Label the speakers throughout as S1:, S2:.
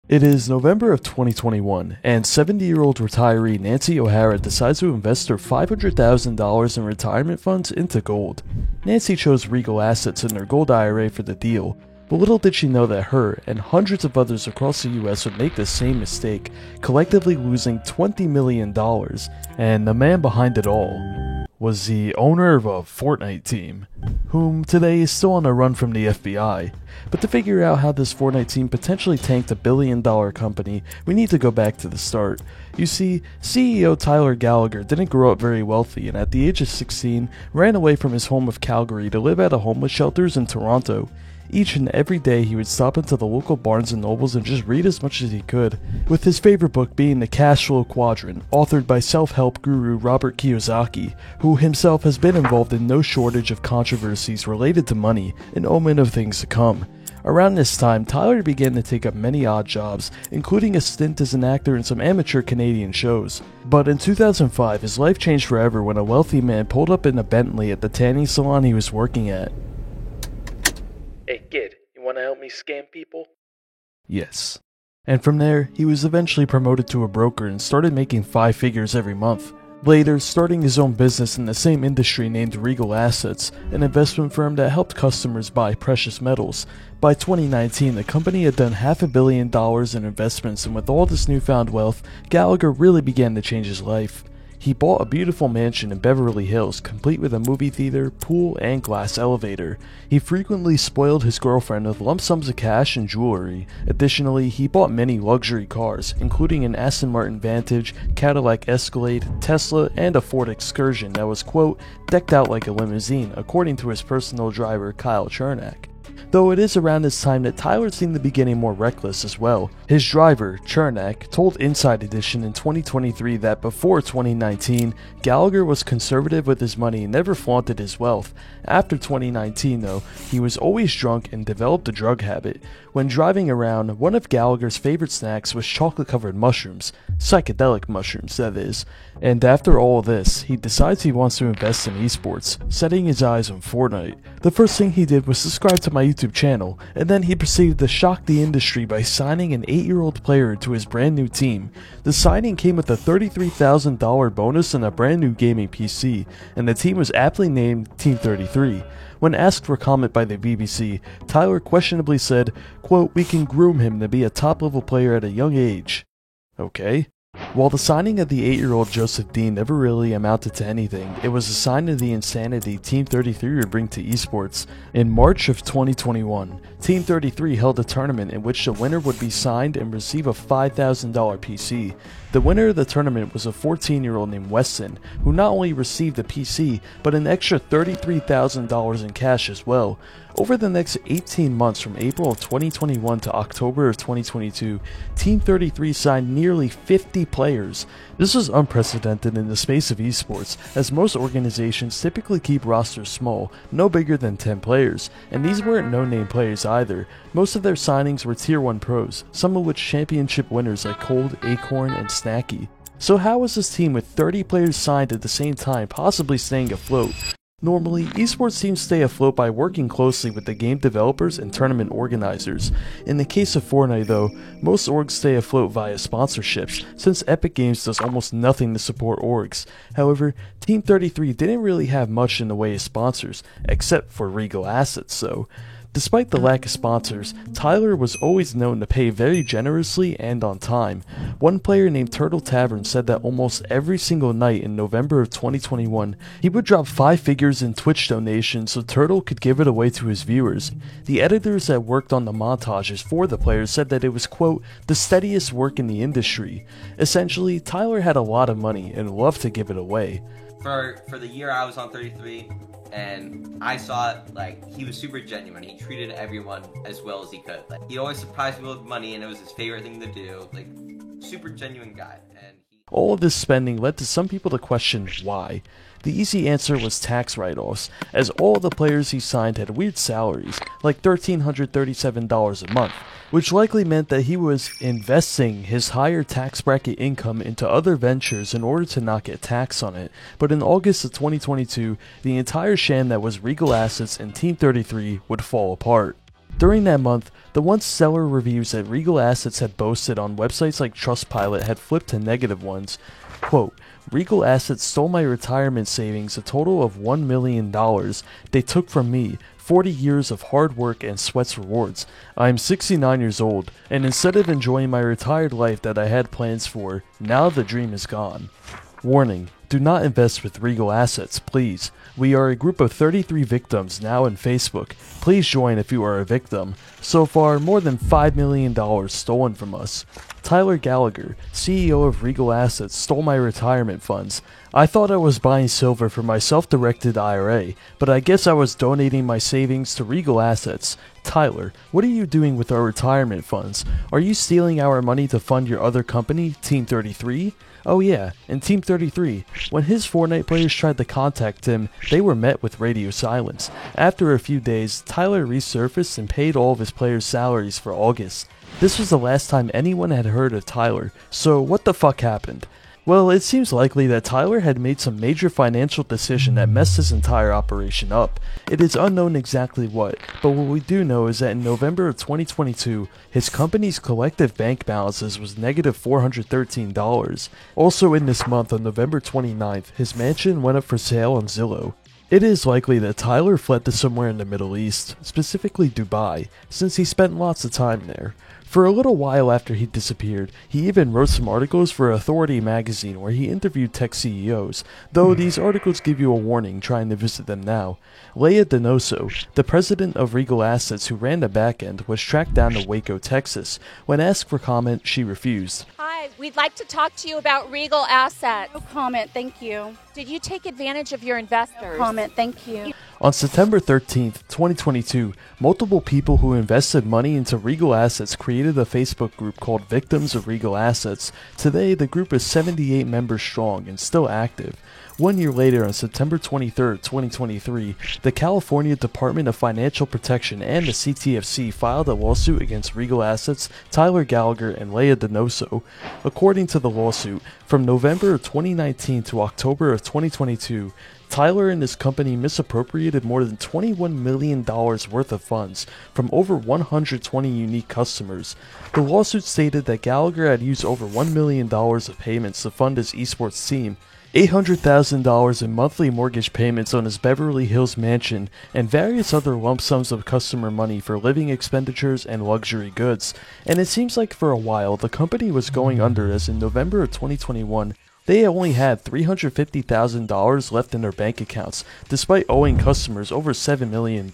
S1: It is November of 2021, and 70-year-old retiree Nancy O'Hara decides to invest her $500,000 in retirement funds into gold. Nancy chose Regal Assets in her gold IRA for the deal, but little did she know that her and hundreds of others across the US would make the same mistake, collectively losing $20 million. And the man behind it all was the owner of a Fortnite team, whom today is still on a run from the FBI. But to figure out how this Fortnite team potentially tanked a billion-dollar company, we need to go back to the start. You see, CEO Tyler Gallagher didn't grow up very wealthy, and at the age of 16, ran away from his home of Calgary to live at a homeless shelters in Toronto. Each and every day he would stop into the local Barnes & Nobles and just read as much as he could, with his favorite book being The Cash Flow Quadrant, authored by self-help guru Robert Kiyosaki, who himself has been involved in no shortage of controversies related to money, an omen of things to come. Around this time, Tyler began to take up many odd jobs, including a stint as an actor in some amateur Canadian shows. But in 2005, his life changed forever when a wealthy man pulled up in a Bentley at the tanning salon he was working at.
S2: Hey kid, you wanna help me scam people?
S1: Yes. And from there, he was eventually promoted to a broker and started making 5 figures every month. Later, starting his own business in the same industry named Regal Assets, an investment firm that helped customers buy precious metals. By 2019, the company had done $500 million in investments, and with all this newfound wealth, Gallagher really began to change his life. He bought a beautiful mansion in Beverly Hills, complete with a movie theater, pool, and glass elevator. He frequently spoiled his girlfriend with lump sums of cash and jewelry. Additionally, he bought many luxury cars, including an Aston Martin Vantage, Cadillac Escalade, Tesla, and a Ford Excursion that was, quote, decked out like a limousine, according to his personal driver Kyle Chernak. Though it is around this time that Tyler seemed to be getting more reckless as well. His driver, Chernak, told Inside Edition in 2023 that before 2019, Gallagher was conservative with his money and never flaunted his wealth. After 2019 though, he was always drunk and developed a drug habit. When driving around, one of Gallagher's favorite snacks was chocolate-covered mushrooms, psychedelic mushrooms that is, and after all this, he decides he wants to invest in esports, setting his eyes on Fortnite. The first thing he did was subscribe to my YouTube channel, and then he proceeded to shock the industry by signing an 8-year-old player to his brand new team. The signing came with a $33,000 bonus and a brand new gaming PC, and the team was aptly named Team 33. When asked for comment by the BBC, Tyler questionably said, quote, "We can groom him to be a top-level player at a young age." Okay. While the signing of the 8-year-old Joseph Dean never really amounted to anything, it was a sign of the insanity Team 33 would bring to esports. In March of 2021, Team 33 held a tournament in which the winner would be signed and receive a $5,000 PC. The winner of the tournament was a 14-year-old named Weston, who not only received a PC, but an extra $33,000 in cash as well. Over the next 18 months from April of 2021 to October of 2022, Team 33 signed nearly 50 players. This was unprecedented in the space of esports, as most organizations typically keep rosters small, no bigger than 10 players, and these weren't no-name players either. Most of their signings were Tier 1 pros, some of which championship winners like Cold, Acorn, and Snacky. So how was this team with 30 players signed at the same time possibly staying afloat? Normally, esports teams stay afloat by working closely with the game developers and tournament organizers. In the case of Fortnite though, most orgs stay afloat via sponsorships, since Epic Games does almost nothing to support orgs. However, Team 33 didn't really have much in the way of sponsors, except for Regal Assets though. Despite the lack of sponsors, Tyler was always known to pay very generously and on time. One player named Turtle Tavern said that almost every single night in November of 2021, he would drop 5 figures in Twitch donations so Turtle could give it away to his viewers. The editors that worked on the montages for the players said that it was, quote, the steadiest work in the industry. Essentially, Tyler had a lot of money and loved to give it away.
S3: For the year I was on 33, and I saw it, like, he was super genuine. He treated everyone as well as he could. Like, he always surprised people with money, and it was his favorite thing to do. Like, super genuine guy. And
S1: all of this spending led to some people to question why. The easy answer was tax write-offs, as all of the players he signed had weird salaries, like $1,337 a month, which likely meant that he was investing his higher tax bracket income into other ventures in order to not get taxed on it. But in August of 2022, the entire sham that was Regal Assets and Team 33 would fall apart. During that month, the once stellar reviews that Regal Assets had boasted on websites like Trustpilot had flipped to negative ones. Quote, Regal Assets stole my retirement savings, a total of $1 million. They took from me 40 years of hard work and sweat's rewards. I am 69 years old, and instead of enjoying my retired life that I had plans for, now the dream is gone. Warning, do not invest with Regal Assets, please. We are a group of 33 victims now on Facebook. Please join if you are a victim. So far, more than $5 million stolen from us. Tyler Gallagher, CEO of Regal Assets, stole my retirement funds. I thought I was buying silver for my self-directed IRA, but I guess I was donating my savings to Regal Assets. Tyler, what are you doing with our retirement funds? Are you stealing our money to fund your other company, Team 33? Oh yeah, and Team 33, when his Fortnite players tried to contact him, they were met with radio silence. After a few days, Tyler resurfaced and paid all of his players' salaries for August. This was the last time anyone had heard of Tyler, so what the fuck happened? Well, it seems likely that Tyler had made some major financial decision that messed his entire operation up. It is unknown exactly what, but what we do know is that in November of 2022, his company's collective bank balances was negative $413. Also in this month, on November 29th, his mansion went up for sale on Zillow. It is likely that Tyler fled to somewhere in the Middle East, specifically Dubai, since he spent lots of time there. For a little while after he disappeared, he even wrote some articles for Authority magazine where he interviewed tech CEOs, though these articles give you a warning trying to visit them now. Leah Donoso, the president of Regal Assets who ran the backend, was tracked down to Waco, Texas. When asked for comment, she refused.
S4: Hi, we'd like to talk to you about Regal Assets.
S5: No comment, thank you.
S4: Did you take advantage of your investors?
S5: No comment, thank you.
S1: On September 13th, 2022, multiple people who invested money into Regal Assets created a Facebook group called Victims of Regal Assets. Today, the group is 78 members strong and still active. 1 year later, on September 23rd, 2023, the California Department of Financial Protection and the CTFC filed a lawsuit against Regal Assets, Tyler Gallagher, and Leah Donoso. According to the lawsuit, from November of 2019 to October of 2022, Tyler and his company misappropriated more than $21 million worth of funds from over 120 unique customers. The lawsuit stated that Gallagher had used over $1 million of payments to fund his esports team, $800,000 in monthly mortgage payments on his Beverly Hills mansion, and various other lump sums of customer money for living expenditures and luxury goods. And it seems like for a while the company was going under, as in November of 2021, they only had $350,000 left in their bank accounts, despite owing customers over $7 million.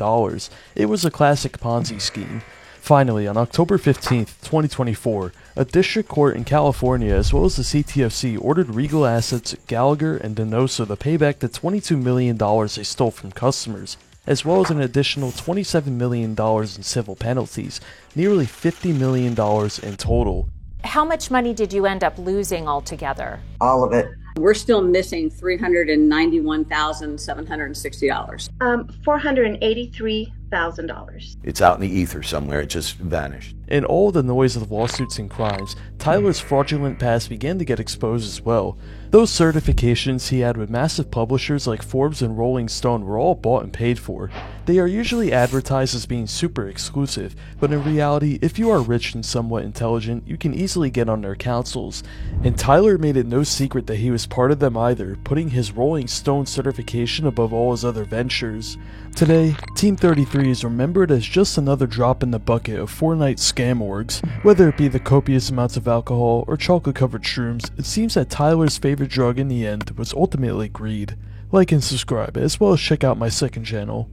S1: It was a classic Ponzi scheme. Finally, on October 15th, 2024, a district court in California as well as the CTFC ordered Regal Assets, Gallagher, and Donoso to pay back the $22 million they stole from customers, as well as an additional $27 million in civil penalties, nearly $50 million in total.
S4: How much money did you end up losing altogether?
S6: All of it.
S7: We're still missing $391,760.
S8: $483,000.
S9: It's out in the ether somewhere. It just vanished.
S1: In all the noise of lawsuits and crimes, Tyler's fraudulent past began to get exposed as well. Those certifications he had with massive publishers like Forbes and Rolling Stone were all bought and paid for. They are usually advertised as being super exclusive, but in reality, if you are rich and somewhat intelligent, you can easily get on their councils. And Tyler made it no secret that he was part of them either, putting his Rolling Stone certification above all his other ventures. Today, Team 33 is remembered as just another drop in the bucket of Fortnite scam orgs. Whether it be the copious amounts of alcohol or chocolate-covered shrooms, it seems that Tyler's favorite drug in the end was ultimately greed. Like and subscribe, as well as check out my second channel.